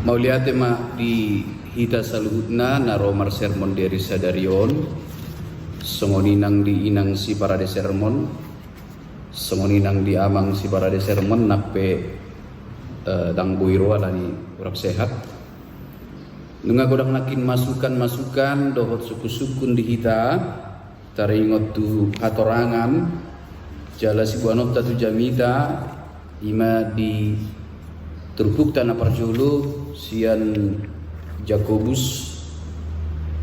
Mau lihat tema di hita saluhutna naromar sermon dari sadarion songoninang di inang si para de sermon songoninang di amang si para de sermon nape dang buiro alani urap sehat nunga godang nakin masukan dohot suku-sukun di hita taringot tu hatorangan jala si buanot tatu jamita ima di Turpuk tanah perjulu sian Jakobus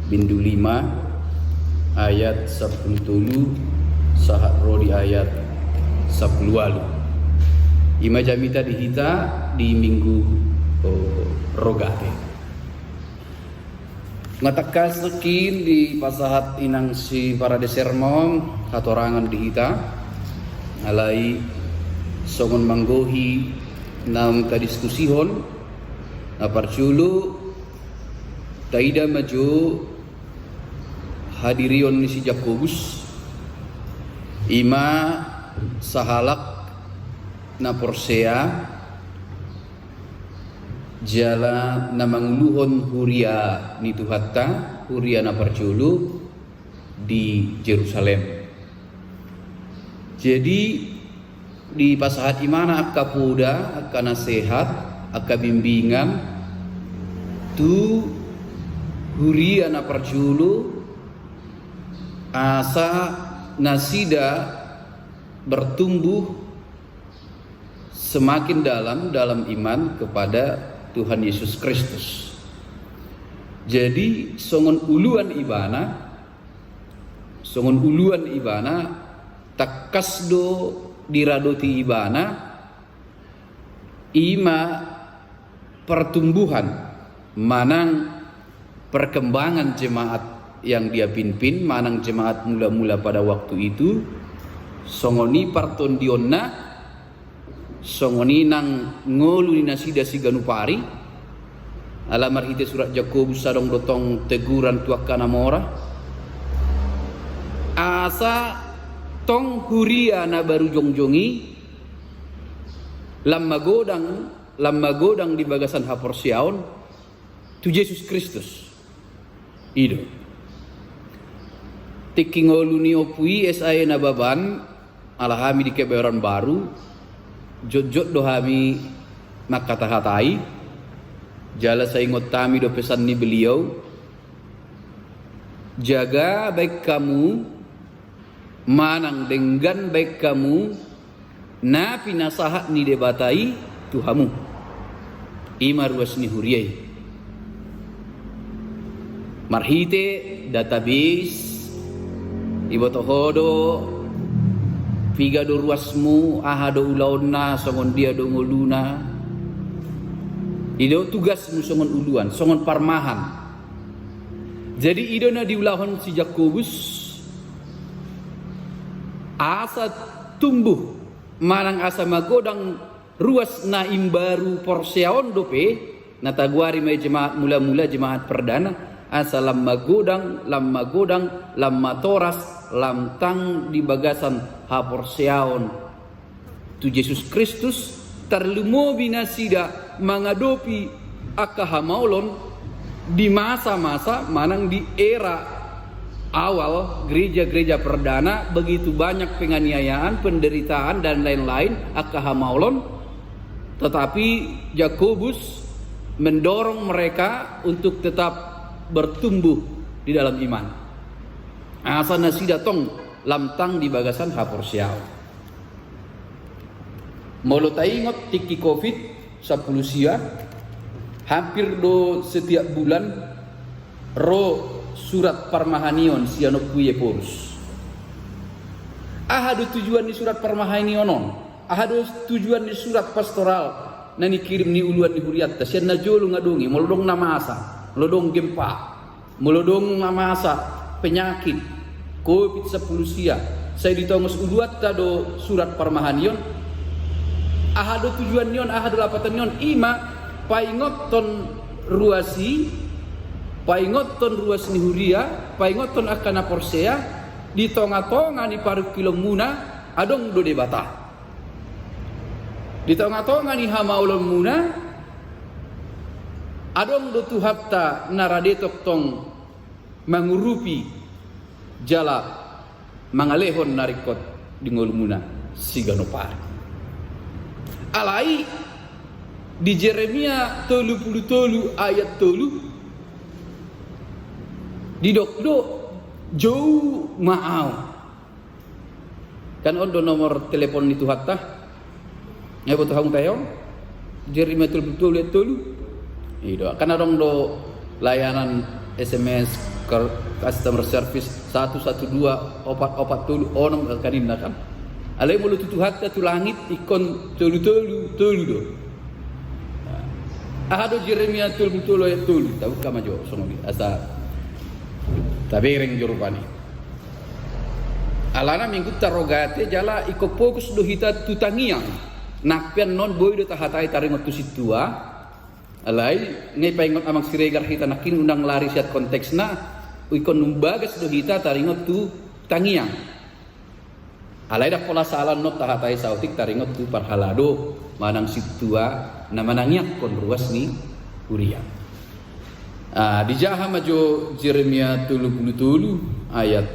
bindu 5 ayat 10 sahat rodi ayat 10 walu. Ima jamita dihita di minggu rogate. Ngatakas sekin di pasahat inang si para desermong hatorangan dihita alai songon manggohi nam kadiskusihon aparculu taida maju hadirion si Jakobus ima sahalak na porsea jala namangluhon huria nitu hatta huria na parculu di Jerusalem. Jadi di pasahat imana akka puda, akka nasihat, akka bimbingan tu huria na perjulu asa nasida bertumbuh semakin dalam iman kepada Tuhan Yesus Kristus. Jadi songon uluan ibana takasdo diradoti ibana ima pertumbuhan manang perkembangan jemaat yang dia pimpin manang jemaat mula-mula pada waktu itu songoni partondionna songoni nang ngolu ni nasida siganupari alamar hite surat Jakobus sadong dotong teguran tuakana mora asa tong huria na baru jongjongi lamma godang di bagasan haporsiaon tu Yesus Kristus ido tikingolu ni opui SAE na baban alahami di keberan baru jot dohami makata-katai jala saingot tami do pesan ni beliau jaga baik kamu manang dengan baik kamu na pinasahat ni debatai tuhamu ima ruas ni huriai marhite database ibotohodo piga do ruasmu ahado ulauna songon dia do ngoluna ido tugasmu songon uluan songon parmahan jadi idona diulahon si Jakobus asa tumbuh manang asa magodang ruas na imbaru porseaon dope nataguari may jemaat mula-mula jemaat perdana asa lamma godang lamma toras lamtang di bagasan ha porseaon tu Yesus Kristus terlumo binasida mangadopi akahamaulon di masa-masa manang di era awal gereja-gereja perdana begitu banyak penganiayaan, penderitaan dan lain-lain akahamaulon tetapi Jakobus mendorong mereka untuk tetap bertumbuh di dalam iman. Asa nasida tong lamtang di bagasan haporsiao. Molo taingot tiki Covid 10 sia hampir do setiap bulan surat parmahanion sianok kuye porus. Ahadu tujuan di surat parmahanionon. Ahadu tujuan di surat pastoral nani kirim ni uluan di huriat sian najolu ngadungi molodong namasa, molodong gempa, molodong namasa penyakit Covid 10 sia. Saya ditongos uluat tado surat parmahanion. Ahadu tujuan nion ahadu lapatan nion ima paingoton ruasi paingoton ruas ni huria, paingoton akana porsea, di tonga-tonga ni paru kilong muna, adong do debata. Di tonga-tonga ni hamaulon muna, Adong do tuhatta naradetok tong mangurupi jala mangalehon narikot di ngolumuna siganopari. Alai di Jeremia 33 ayat 3 didokdo jauh maau. Kan ondo nomor telepon itu hatta ngai butuh hang tayong Jeremia 33 ayat 3 ido kan adong do layanan SMS customer service 112 opat onong kaninda kan alai mulu tutu hatta tu langit ikon tolu do ahado Jeremia 33 ayat 3 tahu kama jo songi asa tabereng jorupani alana minggu tarogate jala iko fokus do hita tutangiang nakpian non boy do tahatai taringot tu situa alai ngai paingot amang siregar hita nakin undang lari siat konteksna ikon numbagas do hita taringot tu tangiang alai dak pola salan not tahatai sautik taringot tu parhalado manang situa na manangyak kon ruas ni Uria. Dijaha majo Jeremia 33 ayat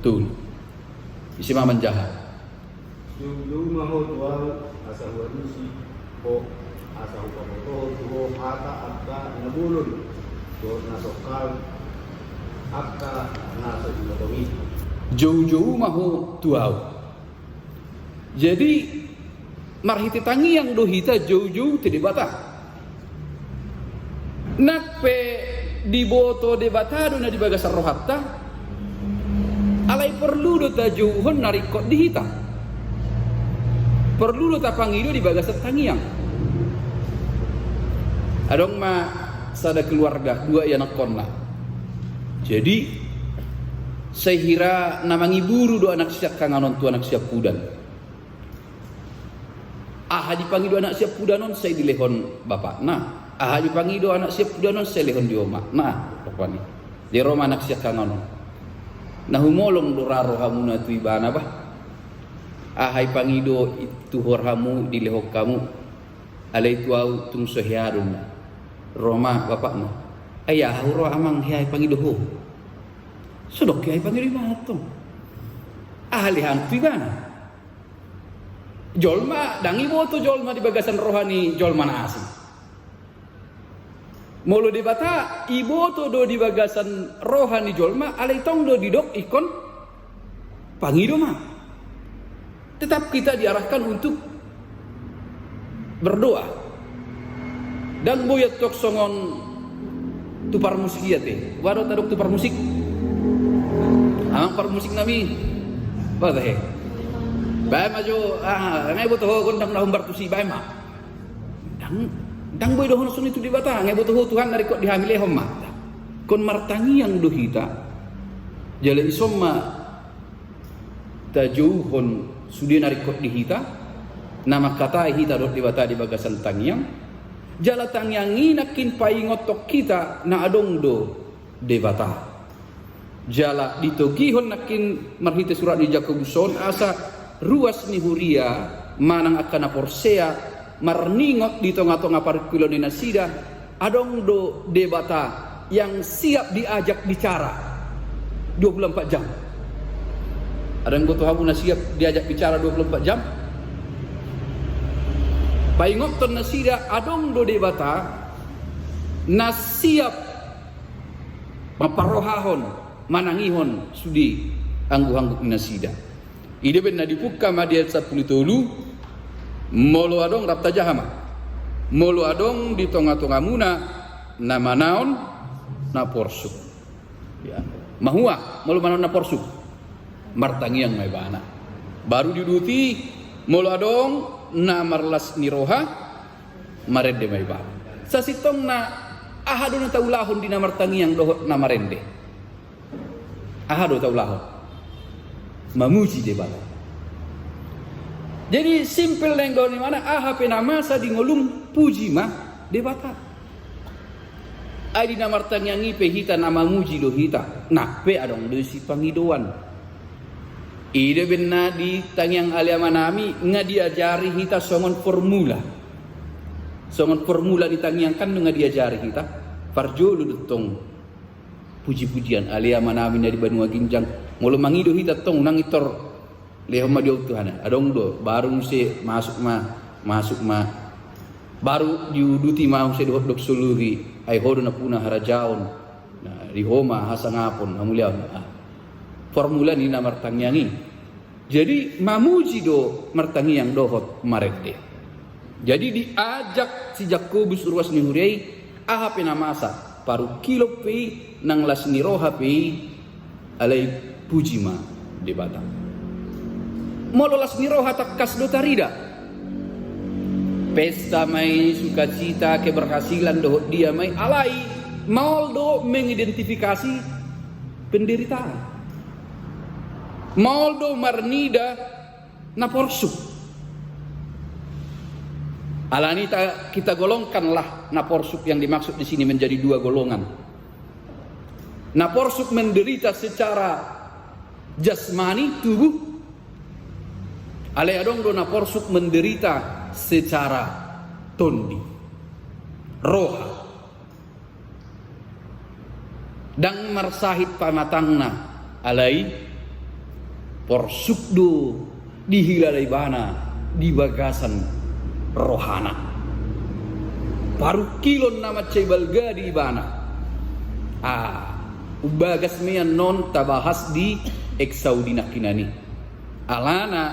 7 isi maman jaha Jumlu maho tual asa wanusi o asa upamoto tuho hata akka nabulun do nasokal akka nasa jumotomi jauh-jauh mahu tuau. Jadi marhiti tangi yang dohita jauh-jauh tidak bata. Nakpe diboto debatado na dibagasar rohatta alai perlu do ta jauhon narikot dihita. Perlu do ta pangido dibagasar tangiang. Adong ma sada keluarga dua anak konna. Jadi saya kira namangi buru do anak siap kanganon tu anak siap pudan. Dipangi do anak siap pudanon saya dilehon bapak. Nah, dipangi do anak siap pudanon saya lehon di oma. Nah, bapak ni. Di Roma anak siap kanganon. Nah humolong do raro hamuna tu ibana bah. Dipangi do itu horhamu di lehok kamu. Alai tu au tung sohiarun. Roma bapak no. Ayah huro amang hiai pangi do ho. Sudok kiai panggil matong. Ahli hantu ibana. Jolma dangi boto jolma di bagasan rohani jolma nasi. Molo di bata iboto do di bagasan rohani jolma alai tong do didok ikon pangido ma. Tetap kita diarahkan untuk berdoa. Dan boyat tok songon tupar musik iya teh. Waro tadok tupar musik. Amang par musik nami. Bata he. Bae majo ngai boto ho gondang lahum bartusi bae ma. Dang boy dohon sun itu di bata ngai boto ho Tuhan dari kok dihamile homma. Kon martangi yang dohita. Jale isomma tajuhon sudi nari kok dihita. Nama kata hita dot di bata di bagasan tangiang. Jala tangiangi nakin paingotok kita na adong do debata. Jala ditogihon nakin marhite surat di Jakobuson asa ruas ni huria manang akan aporsea marningot di tonga-tonga parkulo di nasida adong do debata yang siap diajak bicara 24 jam. Adang goto hamu na siap diajak bicara 24 jam. Paingot ton nasida adong do debata na siap maparohahon manangihon sudi anggu-anggu nasida. Ide ben nadipuka madiat 10 molo adong rapta jahama. Molo adong di tonga-tonga muna nama naon na porsuk. Ya. Mahua molo manaon na porsuk. Martangiang may bana. Baru diduti molo adong na marlas ni roha marende may bana. Sa sitong na ahado na taulahon di na martangiang dohot na marende. Ahado taulahon. Mamuji de bala. Jadi simple lenggo ni mana HP nama sa di ngolum puji mah de bata. Ai di namartang yang ipe hita nama muji do hita. Nah pe adong do si pangidoan. Ide benna di tangyang aliamanami nga diajari hita songon formula. Songon formula ditangiangkan dengan diajari kita. Parjolu detong puji-pujian alia manamin dari Banua Ginjang. Mulu mangido hita tong nangitor leho ma diok Tuhan. Adong do baru se masuk ma baru diuduti mau se dohot dok suluhi ai hodo na puna harajaon. Nah, di homa hasangapon hamulian. Formula ni na martangiangi. Jadi mamuji do martangiang dohot marekde. Jadi diajak si Jakobus ruas ni hurei aha pena masa paru kilo pe nang las ni roha pe alai pujima de batang. Molo las ni roha takas do tarida. Pesta mai sukacita keberhasilan dohot dia mai alai maul do mengidentifikasi penderitaan. Maul do marnida na porsuk. Alani kita golongkanlah naporsuk yang dimaksud di sini menjadi dua golongan. Naporsuk menderita secara jasmani tubuh. Aleadong do naporsuk menderita secara tondi, roha. Dang marsahit pamatangna alai porsuk do dihilalai bana di bagasan rohana paru kilon nama cebal gadi bana ubagas mean non tabahas di eksaudina kinani alana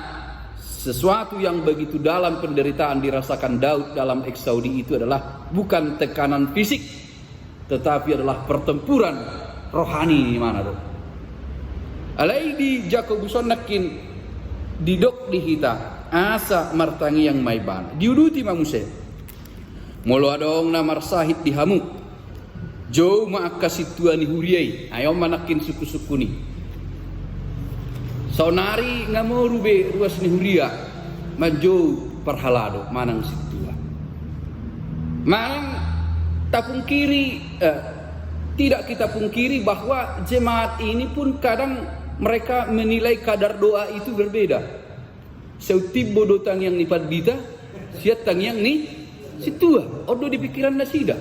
sesuatu yang begitu dalam penderitaan dirasakan Daud dalam eksaudi itu adalah bukan tekanan fisik tetapi adalah pertempuran rohani di mana tuh alai di Jakobuson nakin didok di hita asa martangi yang maiban diuduti mamuse molo adong na marsahit dihamu jo maakasi tuani huriai ayo manakin suku-suku ni saunari ngamoru be ruas ni huria majo parhalado manang situa manang tapungkiri tidak kita pungkiri bahwa jemaat ini pun kadang mereka menilai kadar doa itu berbeda. Seutib bodo tang yang ni padbita, siat tang yang ni situa. Odo di pikiran na sida.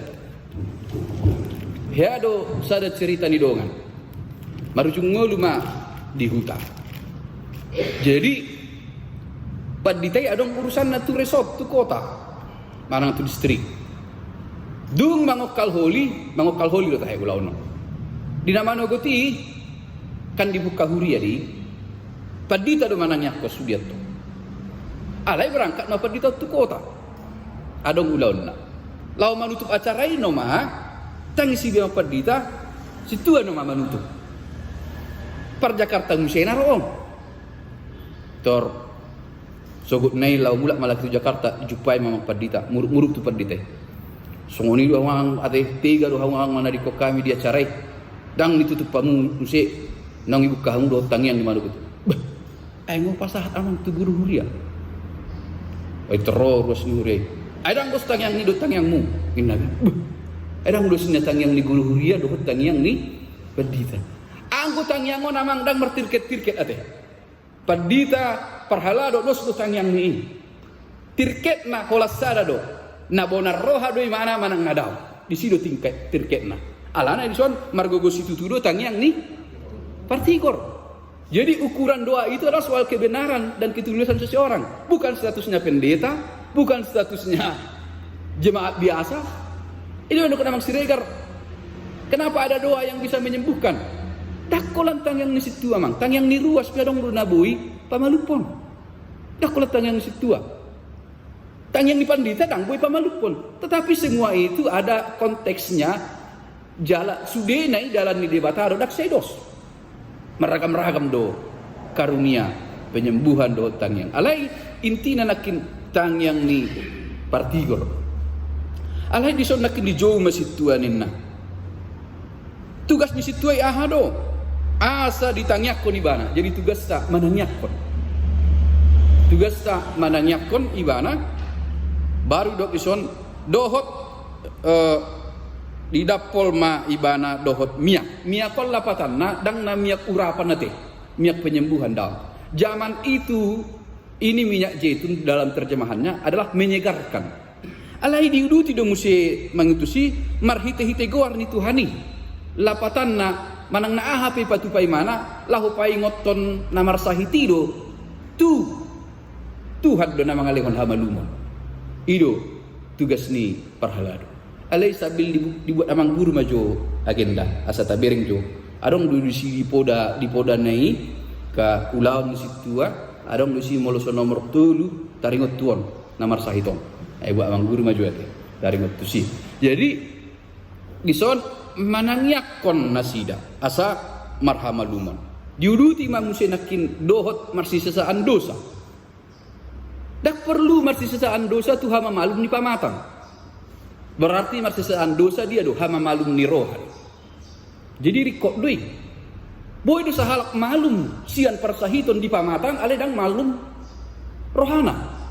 Heado sada cerita ni dongan. Marujung ngoluma di hutan. Jadi padbitai adong urusan na tu resort tu kota. Manang tu distrik. Dung mangokal holi do tahe ulauno. Di nama nogoti kan dibuka huria di padita do manangnya ko sudiato. Alai berangkat na padita tu kota. Adong ulaun na. Lau manutup acara ini mah tangisi dia padita situ no mah manutup. Par Jakarta musena roong. Tor sogut nai lau mulak malak tu Jakarta jupai mama padita muruk tu padita. Songoni do awang ate tiga do awang mana di kami dia acara dang ditutup pamu muse nang ibu kamu do tangiang di mana gitu. Ai ngo pasah amang tu guru huria. Ai terus ni huria. Ai dang dos tangiang ni do tangiangmu. Inna. Ai dang dos ni tangiang ni guru huria do tangiang ni padita. Anggo tangiang ngo namang dang mertirket-tirket ate. Padita parhala do dos do tangiang ni. Tirket na holasada do. Na bonar roha doi mana manang ngadaw di sido tingkat tirketna alana di son margogo situ tudo tangiang ni partikor. Jadi ukuran doa itu adalah soal kebenaran dan ketulusan seseorang, bukan statusnya pendeta, bukan statusnya jemaat biasa. Ini untuk namang siregar. Kenapa ada doa yang bisa menyembuhkan? Takolan tangiang ni situ amang tangiang ni ruas pedong runabui pamalupon. Takolan tangiang ni situ tang yang dipandita tang boy pamalupon. Tetapi semua itu ada konteksnya. Jala sude nai dalam ni debataro dak sedos. Meragam-ragam do karunia penyembuhan do tang yang alai intina nakin tang yang ni partigor. Alai dison nakin di jauh masih tuaninna. Tugas di situ ai ahado. Asa ditangyakon ibana. Jadi tugas tak mananyakon. Tugas tak mananyakon ibana. Baru dok ison dohot di dapol ma ibana dohot miak kol lapatan na dang na miak urapan nate miak penyembuhan daun. Zaman itu ini minyak zaitun dalam terjemahannya adalah menyegarkan. Alai diuduti do musi mangitusi marhite-hite goar ni Tuhani. Lapatan na manang naahapi patupai mana lahu pai ngoton namar sahitido Tuhan do na mga lengon hamalumon. Ido tugas ni parhalado. Alai sabil dibuat amang guru majo agenda asa tabereng jo. Adong dudusi di poda nai ka ulaon ni situa, adong dusi moloso nomor 3 taringot tuon namar sahiton. Ai buat amang guru maju ate taringot tusi. Jadi dison manangyakon nasida asa marhamaluman. Diuduti manusia nakin dohot marsisasaan dosa. Dak perlu marsisasaan dosa tu hama malum ni pamatang. Berarti marsisasaan dosa dia do hama malum ni rohan. Jadi rikok doi. Boy dosa halak malum sian persahiton di pamatang ale dang malum rohana.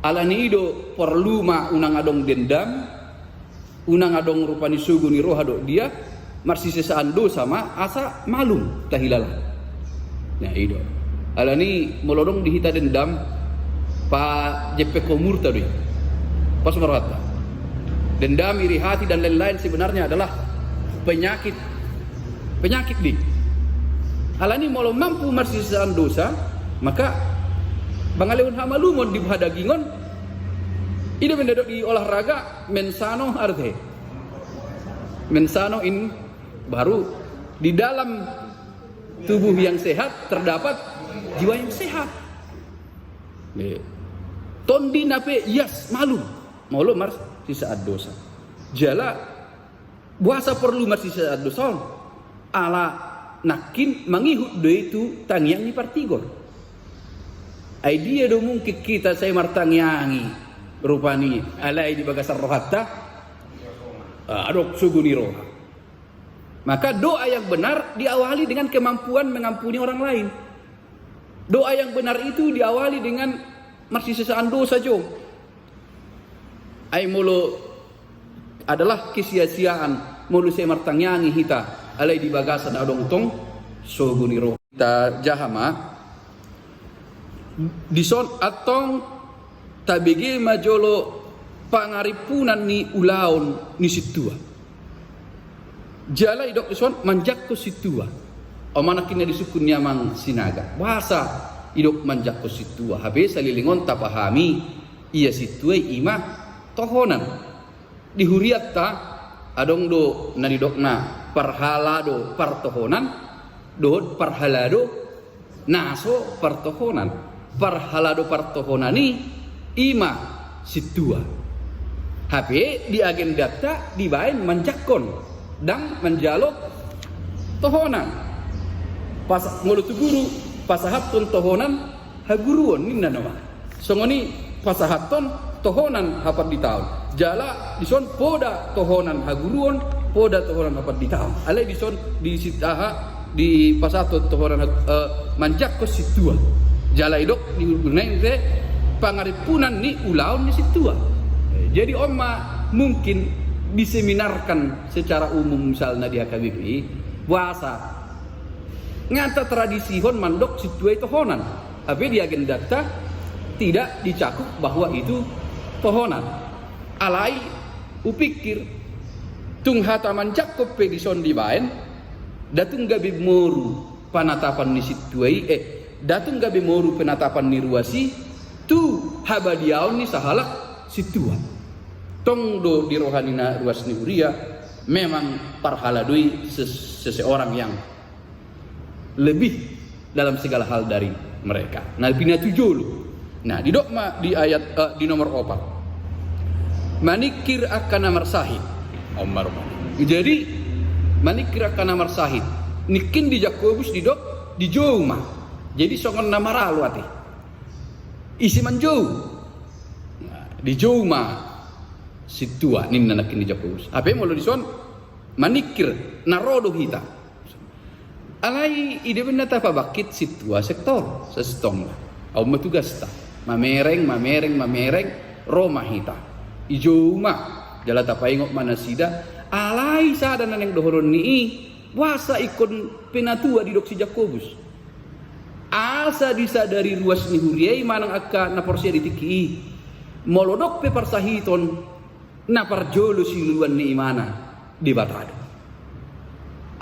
Alani ido perlu ma unang adong dendam, unang adong rupani sugu ni roha do dia marsisasaan dosa ma asa malum tahilala. Nah ido. Alani molodong dihita dendam pa jepe komurta doi. Pas merata. Dendam, iri hati dan lain-lain sebenarnya adalah penyakit di. Alani mau mampu marsisasaan dosa, maka bangalewon hamalumon di hadagingon ida mendodok di olahraga mensano arte. Mensano in baru di dalam tubuh yang sehat terdapat jiwa yang sehat. Tondi nape yes malu molo mars sisaat dosa. Jala buasa perlu mars sisaat dosa. Ala nakin mangihut do itu tangyang ni partigor. Idea do mungkin kita saya martangyangi rupani alai di bagasar rohatta adok suguni roha. Maka doa yang benar diawali dengan kemampuan mengampuni orang lain. Doa yang benar itu diawali dengan marsisasaan dosa jo. Ai mulu adalah kesia-siaan mulu saya martangyangi hita alai di bagasan adong tong suguni roha. Ta jahama dison atong tabigi majolo pangaripunan ni ulaon ni situa. Jala idok dison manjakko situa. Omanakinnya disukun nyamang sinaga. Bahasa idok manjakko situa. Habis salilingon tapahami iya situa ima tohonan. Dihuriat ta adong do nadidok na parhalado partohonan do parhalado naso partohonan. Parhalado partohonani ima situa. HP di agenda ta dibain manjakon dan menjalok tohonan. Pas mulut guru pasahaton tohonan haguruon ninna nama. Songoni pasahaton tohonan hapat di tahun. Jala dison poda tohonan haguruon, poda tohonan hapat di tahun. Alai dison di sitaha di pasahaton tohonan manjakko situa. Jala idok digunain te pangaripunan ni ulaon ni situa. Jadi omma mungkin diseminarkan secara umum misalnya di HKBPI puasa ngata tradisi hon mandok situa tohonan. Tapi di agenda data tidak dicakup bahwa itu tohonan. Alai upikir tung hataman cakup pedison di baen datung gabi moru panatapan ni situai datung gabi moru penatapan ni ruasi tu habadiaun ni sahalak situa. Tong do di rohanina ruas ni huria memang parhaladui seseorang yang lebih dalam segala hal dari mereka. Nah pina tujulu. Nah di dokma di ayat di nomor 4. Manikir akan namar sahid. Omar. Jadi manikir akan namar sahid. Nikin di Jakobus di dok di Joma. Jadi songon nama ralu ati. Isi manjau. Nah, di Joma situa ninna nakin di Jakobus. Apa mau dison manikir narodo hita. Alai ide benar apa bakit situa sektor sestong. Au matugas ta. Mamereng Roma hita. Ijoma jala tapaingok manasida. Alai sadanan yang dohoron ni wasa ikon penatua di dok si Jakobus. Asa disadari ruas ni huriai manang akka na porsia ditiki. molodok pe parsahiton na parjolo siluluan ni imana di batado.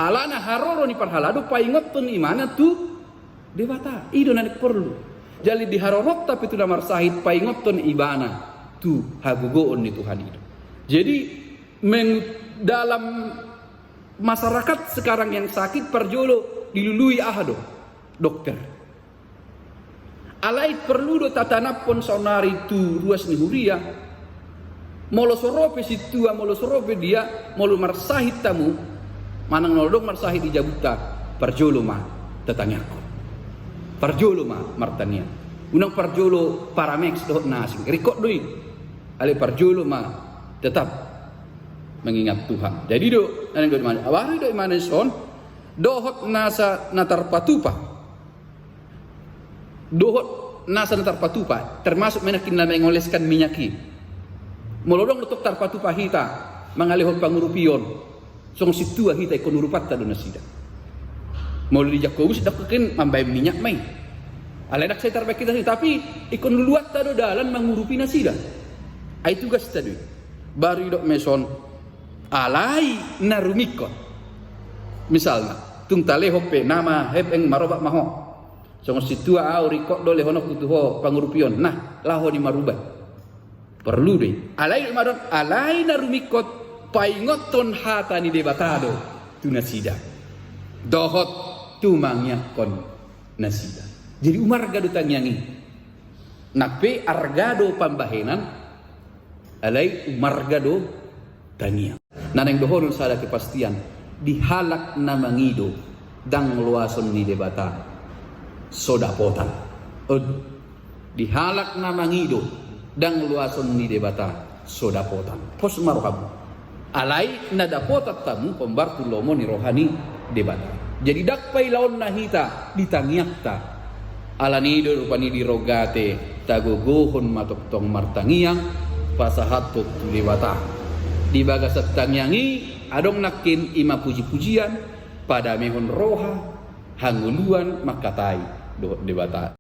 Alana haroro ni parhalado paingoton imana tu di bata. Ido nanik perlu. Jadi di harorok tapi tu namar sahid paingoton ibana tu hagugoon ni Tuhan itu. Jadi dalam masyarakat sekarang yang sakit parjolo dilului ahado dokter. Alai perlu do tatanapon sonari tu ruas ni huria. Molo sorope situa molo sorope dia molo marsahid tamu manang nolodong marsahid di jabuta parjolo ma tetangyaku. Parjolo ma martania. Unang parjolo paramex doh nasing. Rekod doi. Ale parjolo ma tetap mengingat Tuhan. Jadi do nang do mana? Awari do mana son dohot nasa natarpatupa. Dohot nasa natarpatupa termasuk menakin na mengoleskan minyaki. Molodong lutok tarpatupa hita mangalihon pangurupion. Song situa hita ikonurupat ta do nasida. Molo di Jakobus dakekin mambay minyak may. Aledak saya tarbek kita tapi ikon luluat ta do dalan mangurupi nasida. Ay tugas tadi. Bari do meson alai narumikot. Misalnya, tung tale hope nama hep eng marobak maho. Song situa au rikot do lehono kutuho pangurupion. Nah, laho di marubat. Perlu deh. Alai madon alai narumikot paingoton hatani debatado tu nasida. Dohot tumangnya kon nasida. Jadi umar gado tangyangi. Nape argado pambahenan alai umar gado tania. Naneng dohorun sada kepastian dihalak na mangido dang luason ni debata sodapotan. Dihalak na mangido dang luason ni debata sodapotan. Pos marohabu. Alai na dapotat tamu pembartu lomo ni rohani debata. Jadi dakpai laon nahita ditangiakta. Alanido rupani dirogate tagogohon matoktong martangiang pasahatot tulewata. Di bagasat tangyangi adong nakin ima puji-pujian pada mehon roha hanguluan makatai do debata.